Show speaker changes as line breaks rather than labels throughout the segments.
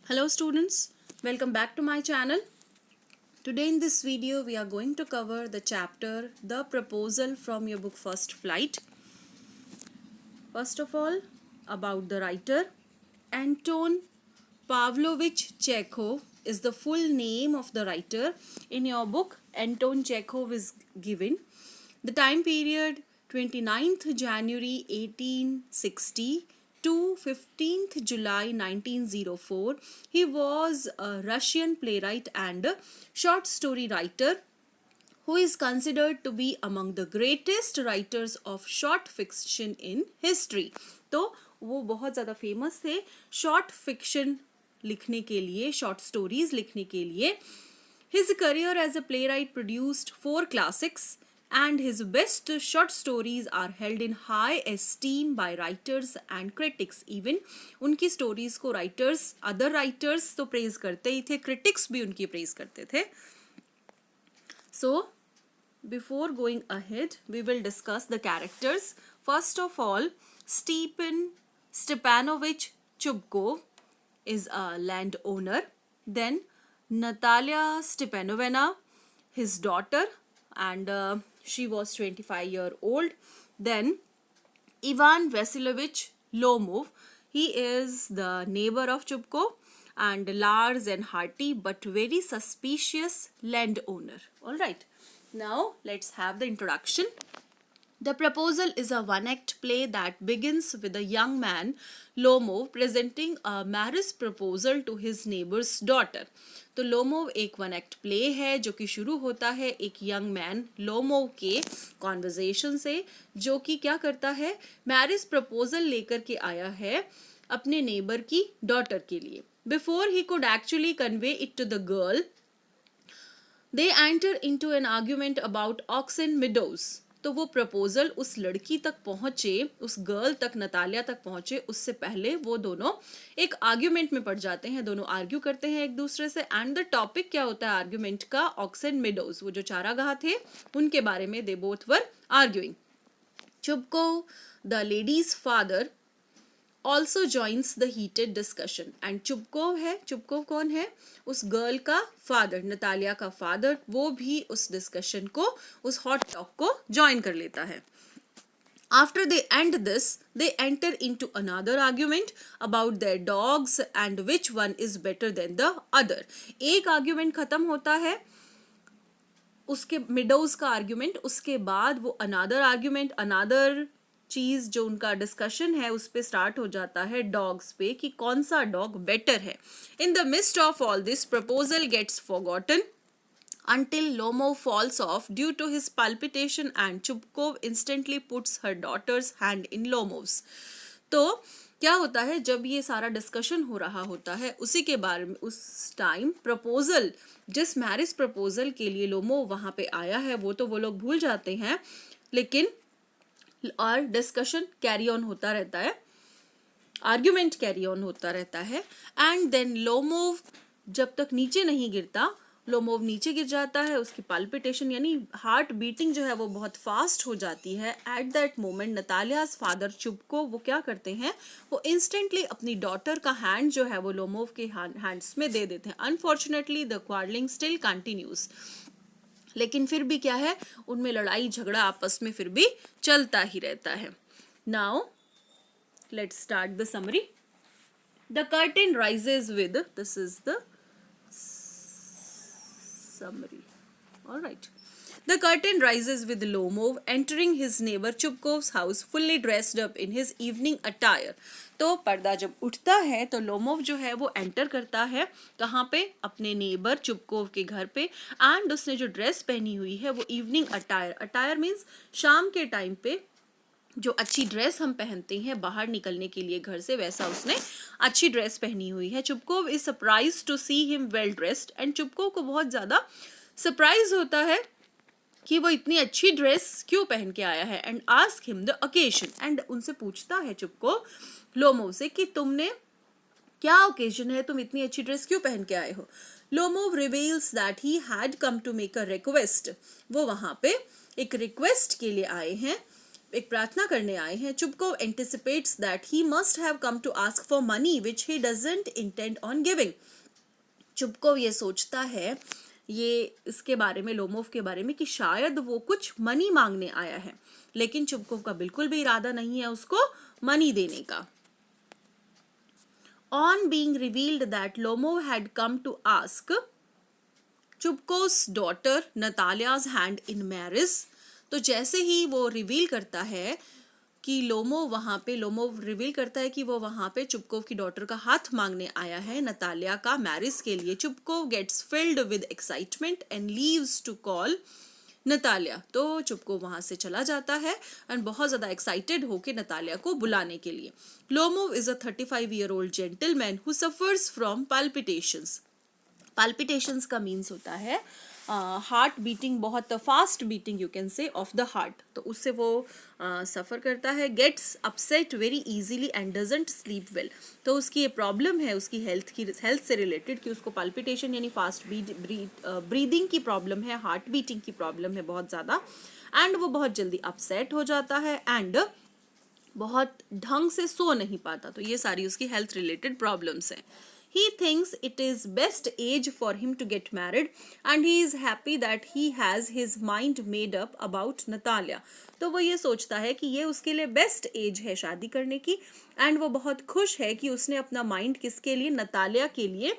Hello students, welcome back to my channel. Today in this video we are going to cover the chapter The Proposal from your book First Flight. First of all, about the writer. Anton Pavlovich Chekhov is the full name of the writer. In your book, Anton Chekhov is given. The time period 29th January 1860 to 15th July 1904. He was a Russian playwright and short story writer who is considered to be among the greatest writers of short fiction in history. तो वो बहुत ज़्यादा famous थे short fiction लिखने के लिए, short stories लिखने के लिए. His career as a playwright produced 4 classics and his best short stories are held in high esteem by writers and critics. Even उनकी stories को writers, other writers तो praise करते ही थे, critics भी उनकी praise करते थे. So, before going ahead, we will discuss the characters. First of all, Stepanovich Chubkov is a landowner. Then Natalia Stepanovna, his daughter, and she was 25-year-old. Then Ivan Vasilovich Lomov, he is the neighbor of Chubkov and large and hearty but very suspicious landowner. Alright, now let's have the introduction. The Proposal is a one-act play that begins with a young man, Lomov, presenting a marriage proposal to his neighbor's daughter. तो Lomov एक one act play है जो कि शुरू होता है एक young man Lomov के कॉन्वर्जेशन से, जो कि क्या करता है, मैरिज प्रपोजल लेकर के आया है अपने नेबर की डॉटर के लिए. Before he could actually convey it to the girl, they enter into an argument about oxen meadows. तो वो प्रपोजल उस लड़की तक पहुंचे, उस गर्ल तक, नतालिया तक पहुंचे, उससे पहले वो दोनों एक आर्ग्यूमेंट में पड़ जाते हैं. दोनों आर्ग्यू करते हैं एक दूसरे से. एंड द टॉपिक क्या होता है आर्ग्यूमेंट का, ऑक्सन मिडोज, वो जो चारागाह थे उनके बारे में. They both were arguing. Chubukov, the ladies father, also joins the heated discussion. and Chubukov है, चुबकोव कौन है, उस गर्ल का फादर, नतालिया का फादर, वो भी उस डिस्कशन को, उस हॉट टॉक को ज्वाइन कर लेता है. After they end this, they enter into another argument about their dogs and which one is better than the other. एक आर्ग्यूमेंट खत्म होता है, उसके मिडोज का आर्ग्यूमेंट, उसके बाद वो अनादर आर्ग्यूमेंट, अनादर चीज जो उनका डिस्कशन है उस पे स्टार्ट हो जाता है डॉग्स पे, कि कौन सा डॉग बेटर है. In the mist of all this proposal gets forgotten until Lomov falls off due to his palpitation and Chubkov instantly puts her daughter's hand in Lomov's. तो क्या होता है, जब ये सारा डिस्कशन हो रहा होता है उसी के बारे में, उस टाइम प्रपोजल, जिस मैरिज प्रपोजल के लिए लोमोव वहाँ पे आया है वो तो वो लोग भूल जाते हैं, लेकिन और डिस्कशन कैरी ऑन होता रहता है, आर्ग्यूमेंट कैरी ऑन होता रहता है. एंड देन लोमोव जब तक नीचे नहीं गिरता, लोमोव नीचे गिर जाता है, उसकी पाल्पिटेशन यानी हार्ट बीटिंग जो है वो बहुत फास्ट हो जाती है. At that moment Natalia's father Chubukov वो क्या करते हैं, वो इंस्टेंटली अपनी डॉटर का हैंड जो है वो लोमोव के हैंड्स में दे देते हैं. Unfortunately the quarrelling still continues. लेकिन फिर भी क्या है, उनमें लड़ाई झगड़ा आपस में फिर भी चलता ही रहता है. Now let's start the summary. The curtain rises with, this is the summary. All right. The curtain rises with Lomov entering his neighbor Chubkov's house fully dressed up in his evening attire. तो पर्दा जब उठता है तो Lomov जो है वो enter करता है कहाँ पे, अपने नेबर चुबकोव के घर पे. एंड उसने जो ड्रेस पहनी हुई है वो इवनिंग अटायर, अटायर मीन्स शाम के टाइम पे जो अच्छी ड्रेस हम पहनते हैं बाहर निकलने के लिए घर से, वैसा उसने अच्छी ड्रेस पहनी हुई है. Chubukov is surprise to see him well dressed. And Chubukov को बहुत ज़्यादा सरप्राइज होता है कि वो इतनी अच्छी ड्रेस क्यों पहन के आया है. And ask him the occasion. And उनसे पूछता है चुबकोव लोमोव से कि तुमने क्या ओकेजन है, तुम इतनी अच्छी ड्रेस क्यों पहन के आए हो. Lomov reveals that he had come to make a request. वो वहाँ पे एक रिक्वेस्ट के लिए आए हैं. एक प्रार्थना करने आए हैं. चुपकोव anticipates that he must have come to ask for money which he doesn't intend on giving. चुपकोव ये सोचता है, ये इसके बारे में, लोमोव के बारे में, कि शायद वो कुछ मनी मांगने आया है, लेकिन चुपकोव का बिल्कुल भी इरादा नहीं है उसको मनी देने का. On being revealed that Lomov had come to ask Chupkov's daughter Natalia's hand in marriage, तो जैसे ही वो रिवील करता है कि लोमोव रिवील करता है कि वो वहाँ पे चुपकोव की डॉटर का हाथ मांगने आया है नतालिया का मैरिज के लिए. Chubukov gets filled with excitement and leaves to call Natalia. तो चुपकोव वहाँ से चला जाता है एंड बहुत ज़्यादा एक्साइटेड होके नतालिया को बुलाने के लिए. Lomov is a 35-year-old gentleman who suffers from palpitations. Palpitations का मीन्स होता है हार्ट बीटिंग, बहुत fast beating you can say of the heart. तो उससे वो सफ़र करता है. Gets upset very easily and doesn't sleep well. तो उसकी ये प्रॉब्लम है उसकी हेल्थ से रिलेटेड कि उसको पाल्पिटेशन यानी फास्ट ब्रीदिंग की प्रॉब्लम है, हार्ट बीटिंग की प्रॉब्लम है बहुत ज़्यादा, एंड वो बहुत जल्दी अपसेट हो जाता है एंड बहुत ढंग से सो नहीं पाता. तो ये सारी उसकी हेल्थ रिलेटेड प्रॉब्लम्स हैं. He thinks it is best age for him to get married and he is happy that he has his mind made up about Natalia. तो वो ये सोचता है कि ये उसके लिए बेस्ट एज है शादी करने की एंड वो बहुत खुश है कि उसने अपना माइंड किसके लिए, नतालिया के लिए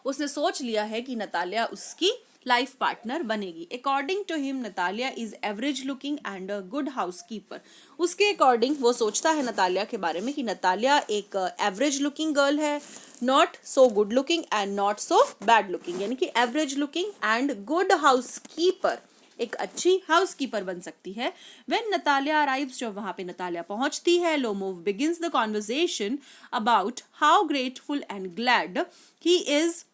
उसने सोच लिया है कि नतालिया उसकी लाइफ पार्टनर बनेगी. According to him Natalia is average looking and a good housekeeper. उसके अकॉर्डिंग वो सोचता है नतालिया के बारे में कि नतालिया एक एवरेज लुकिंग गर्ल है, not so good looking and not so bad looking, यानी कि average looking and good housekeeper, एक अच्छी हाउसकीपर बन सकती है. व्हेन नतालिया अराइव्स, जब वहां पे नतालिया पहुंचती है, Lomov begins the conversation about how grateful and glad he is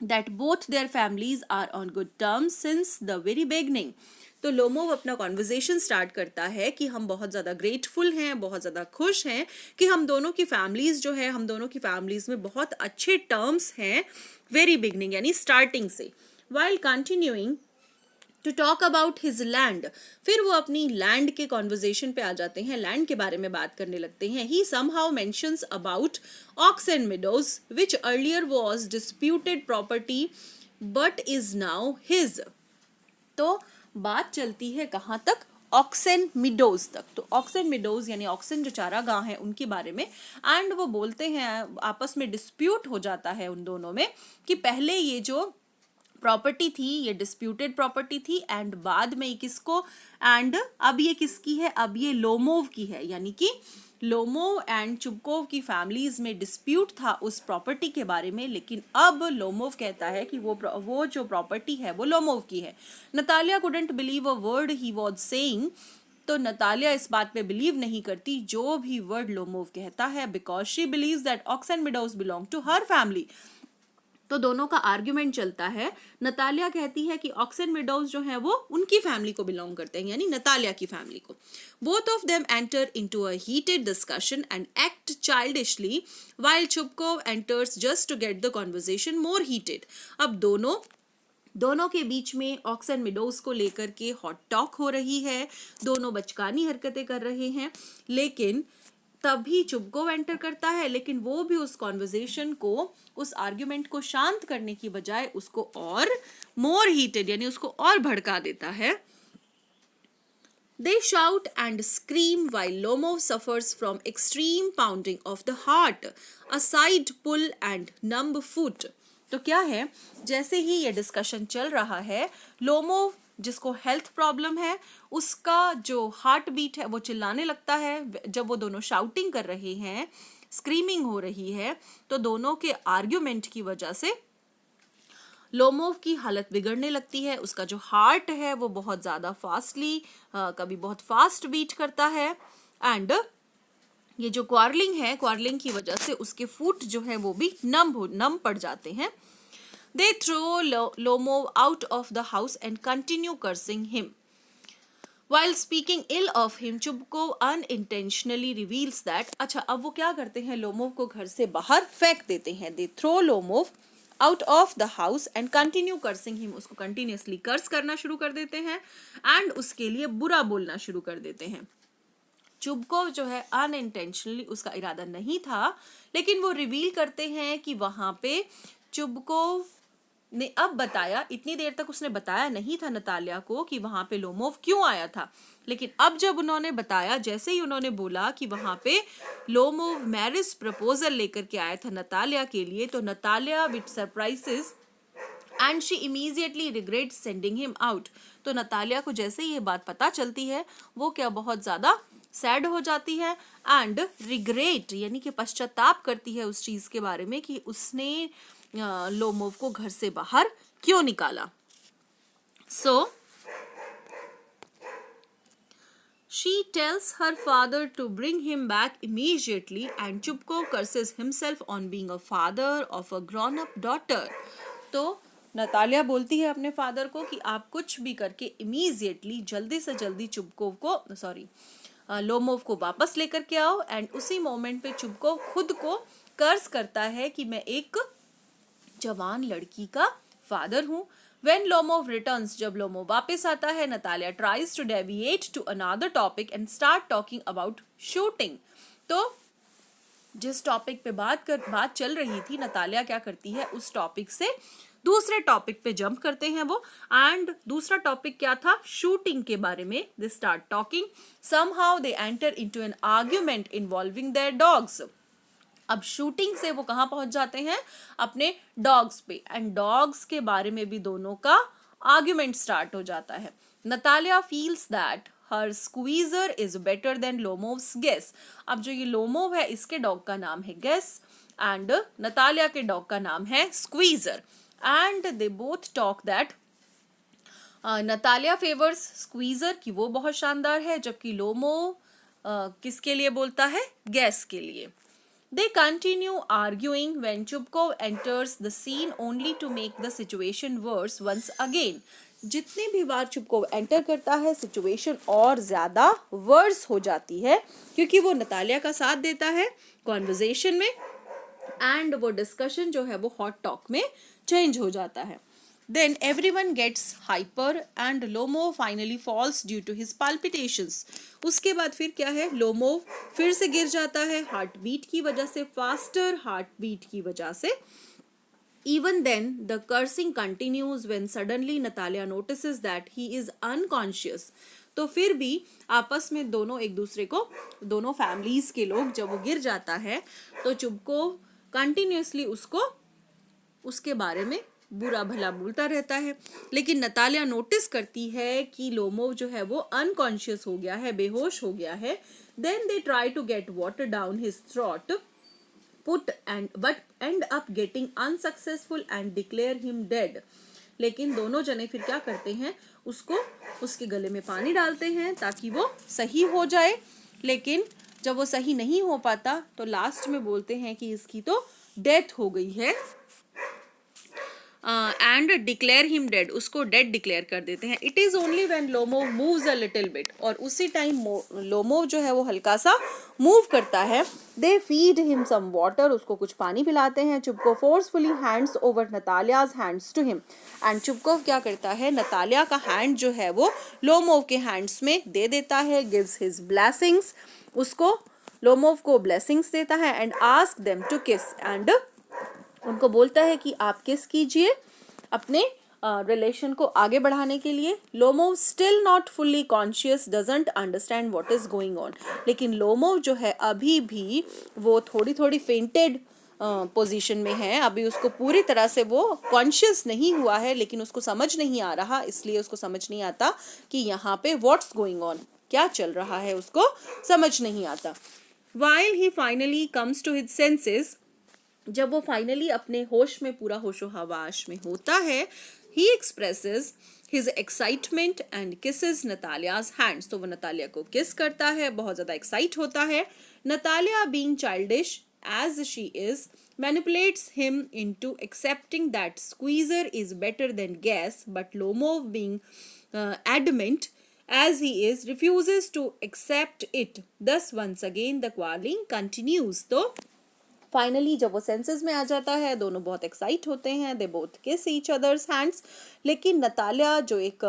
that both their families are on good terms since the very beginning. तो लोमोव अपना कॉन्वर्जेशन स्टार्ट करता है कि हम बहुत ज़्यादा ग्रेटफुल हैं, बहुत ज़्यादा खुश हैं कि हम दोनों की फैमिलीज़ जो है, हम दोनों की फैमिलीज़ में बहुत अच्छे टर्म्स हैं वेरी बिगनिंग यानी स्टार्टिंग से. While continuing to talk about his land, फिर वो अपनी लैंड के कॉन्वर्जेशन पे आ जाते हैं, लैंड के बारे में बात करने लगते हैं. He somehow mentions about ox and meadows which earlier was disputed property but is now his. तो बात चलती है कहाँ तक, ऑक्सन मिडोज तक. तो ऑक्सन मिडोज यानी ऑक्सन जो चारागाह हैं उनके बारे में, एंड वो बोलते हैं, आपस में डिस्प्यूट हो जाता है उन दोनों में कि पहले ये जो प्रॉपर्टी थी ये डिस्प्यूटेड प्रॉपर्टी थी एंड बाद में किसको, एंड अब ये किसकी है, अब ये लोमोव की है. यानी कि लोमोव एंड चुपकोव की फैमिलीज में डिस्प्यूट था उस प्रॉपर्टी के बारे में, लेकिन अब लोमोव कहता है कि वो जो प्रॉपर्टी है वो लोमोव की है. Natalia couldn't believe a word he was saying. तो नतालिया इस बात पे बिलीव नहीं करती जो भी वर्ड लोमोव कहता है, because she believes that ox and meadows belong to her family. तो दोनों का आर्ग्यूमेंट चलता है. नतालिया कहती है कि ऑक्स एंड मिडोज जो है वो उनकी फैमिली को बिलोंग करते हैं, यानी नतालिया की फैमिली को. Both of them enter into a heated discussion and act childishly while Chubukov enters just to get the conversation more heated. अब दोनों के बीच में ऑक्स एंड मिडोज को लेकर के हॉट टॉक हो रही है, दोनों बचकानी हरकतें कर रहे हैं, लेकिन तभी चुपकोव एंटर करता है, लेकिन वो भी उस कॉन्वर्सेशन को, उस आर्ग्यूमेंट को शांत करने की बजाय उसको और मोर हीटेड यानी उसको और भड़का देता है. They shout and scream while Lomov suffers from extreme pounding of the heart, a side pull and numb foot. तो क्या है, जैसे ही ये डिस्कशन चल रहा है, लोमोव जिसको हेल्थ प्रॉब्लम है उसका जो हार्ट बीट है वो चिल्लाने लगता है. जब वो दोनों शाउटिंग कर रहे हैं, स्क्रीमिंग हो रही है, तो दोनों के आर्ग्यूमेंट की वजह से लोमोव की हालत बिगड़ने लगती है. उसका जो हार्ट है वो बहुत ज़्यादा फास्टली, कभी बहुत फास्ट बीट करता है, एंड ये जो क्वारलिंग की वजह से उसके फुट जो है वो भी नम पड़ जाते हैं. They throw Lomov out of the house and continue cursing him. While speaking ill of him, Chupkov unintentionally reveals that. अच्छा, अब वो क्या करते हैं, लोमोव को घर से बाहर फेंक देते हैं. They throw Lomov out of the house and continue cursing him, उसको कंटिन्यूसली कर्स करना शुरू कर देते हैं एंड उसके लिए बुरा बोलना शुरू कर देते हैं। चुबकोव जो है अनइंटेंशनली, उसका इरादा नहीं था, लेकिन वो रिवील करते हैं कि वहां पे चुबकोव ने अब बताया, इतनी देर तक उसने बताया नहीं था नतालिया को कि वहां पे लोमोव क्यों आया था, लेकिन अब जब उन्होंने बताया, जैसे ही उन्होंने बोला कि वहां पे लोमोव मैरिज प्रपोजल लेकर के आया था नतालिया के लिए, तो Natalia with surprises and she immediately regret sending him out. तो नतालिया को जैसे ही ये बात पता चलती है, वो क्या बहुत ज्यादा सैड हो जाती है एंड रिग्रेट यानी कि पश्चाताप करती है उस चीज के बारे में कि उसने लोमोव को घर से बाहर क्यों निकाला। सो she tells her father to bring him back immediately and Chupko curses himself on being a father of a grown up daughter। तो नतालिया बोलती है अपने फादर को कि आप कुछ भी करके इमीजिएटली जल्दी से जल्दी चुबकोव को लोमोव को वापस लेकर के आओ, एंड उसी मोमेंट पे चुबकोव खुद को कर्ज करता है कि मैं एक जवान लड़की का फादर हूँ। When Lomov returns, जब लोमोव वापस आता है, Natalia tries to deviate to another topic and start talking about shooting। तो जिस टॉपिक पे बात चल रही थी, नतालिया क्या करती है, उस टॉपिक से दूसरे टॉपिक पे जंप करते हैं वो, एंड दूसरा टॉपिक क्या था, शूटिंग के बारे में। They start talking, somehow they enter into an argument involving their dogs. अब शूटिंग से वो कहाँ पहुंच जाते हैं, अपने डॉग्स पे, एंड डॉग्स के बारे में भी दोनों का आर्ग्यूमेंट स्टार्ट हो जाता है। Natalia feels that her squeezer is better than Lomov's guess. अब जो ये लोमोव है, इसके डॉग का नाम है गेस एंड नतालिया के डॉग का नाम है squeezer, and they both talk that Natalia favours squeezer कि वो बहुत शानदार है, जबकि लोमोव किसके लिए बोलता है, गैस के लिए। They continue arguing when Chupkov enters the scene only to make the situation worse once again। जितनी भी बार चुपकोव एंटर करता है, सिचुएशन और ज्यादा वर्स हो जाती है, क्योंकि वो नतालिया का साथ देता है कॉन्वर्जेशन में, एंड वो डिस्कशन जो है वो हॉट टॉक में चेंज हो जाता है। Then everyone gets hyper and Lomov finally falls due to his palpitations। उसके बाद फिर क्या है, लोमोव फिर से गिर जाता है हार्ट बीट की वजह से, फास्टर हार्ट बीट की वजह से। Even then the cursing continues when suddenly Natalia notices that he is unconscious। तो फिर भी आपस में दोनों एक दूसरे को, दोनों फैमिलीज के लोग, जब वो गिर जाता है तो चुपको कंटिन्यूसली उसको उसके बारे में बुरा भला बोलता रहता है, लेकिन नतालिया नोटिस करती है कि लोमोव जो है वो अनकॉन्शियस हो गया है, बेहोश हो गया है। Then they try to get water down his throat but end up getting unsuccessful and declare him dead। लेकिन दोनों जने फिर क्या करते हैं, उसको उसके गले में पानी डालते हैं ताकि वो सही हो जाए, लेकिन जब वो सही नहीं हो पाता तो लास्ट में बोलते हैं कि इसकी तो डेथ हो गई है, एंड डिक्लेयर हिम डेड, उसको डेड डिक्लेयर कर देते हैं। It is only when Lomov moves a little bit, और उसी टाइम लोमोव जो है वो हल्का सा मूव करता है। They feed him some water, उसको कुछ पानी पिलाते हैं। Chubukov forcefully hands over Natalia's hands to him, and Chubukov क्या करता है, नतालिया का हैंड जो है वो लोमोव के हैंड्स में दे देता है, गिव्स हिज ब्लेसिंग्स, उसको लोमोव को ब्लेसिंग्स देता है, एंड आस्क देम टू किस, एंड उनको बोलता है कि आप किस कीजिए अपने रिलेशन को आगे बढ़ाने के लिए। Lomov still not fully conscious, doesn't understand what is going on. लेकिन लोमोव जो है अभी भी वो थोड़ी थोड़ी फेंटेड पोजीशन में है, अभी उसको पूरी तरह से वो कॉन्शियस नहीं हुआ है, लेकिन उसको समझ नहीं आ रहा, इसलिए उसको समझ नहीं आता कि यहाँ पे व्हाट्स गोइंग ऑन, क्या चल रहा है, उसको समझ नहीं आता। While he finally comes to his senses, जब वो फाइनली अपने होश में, पूरा होशो हवाश में होता है, he expresses his excitement and kisses Natalia's hands। तो वो नतालिया को किस करता है, बहुत ज्यादा एक्साइट होता है। Natalia being childish as she is manipulates him into accepting that squeezer is better than gas, but Lomov being adamant as he is refuses to accept it। Thus once again the quarreling continues। तो finally जब वो senses में आ जाता है, दोनों बहुत excite होते हैं, दे बोथ किस ईच अदर्स हैंड्स। लेकिन नतालिया जो एक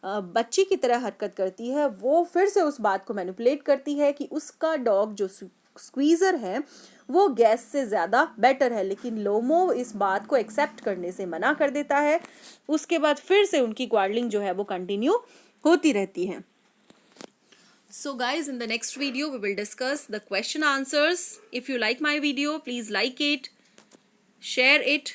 बच्ची की तरह हरकत करती है, वो फिर से उस बात को मैनिपुलेट करती है कि उसका डॉग जो स्क्वीज़र है वो गैस से ज़्यादा बेटर है, लेकिन लोमो इस बात को एक्सेप्ट करने से मना कर देता है। उसके बाद फिर से उनकी क्वार्लिंग जो है वो कंटिन्यू होती रहती है। So guys, in the next video we will discuss the question answers. If you like my video, please like it, share it,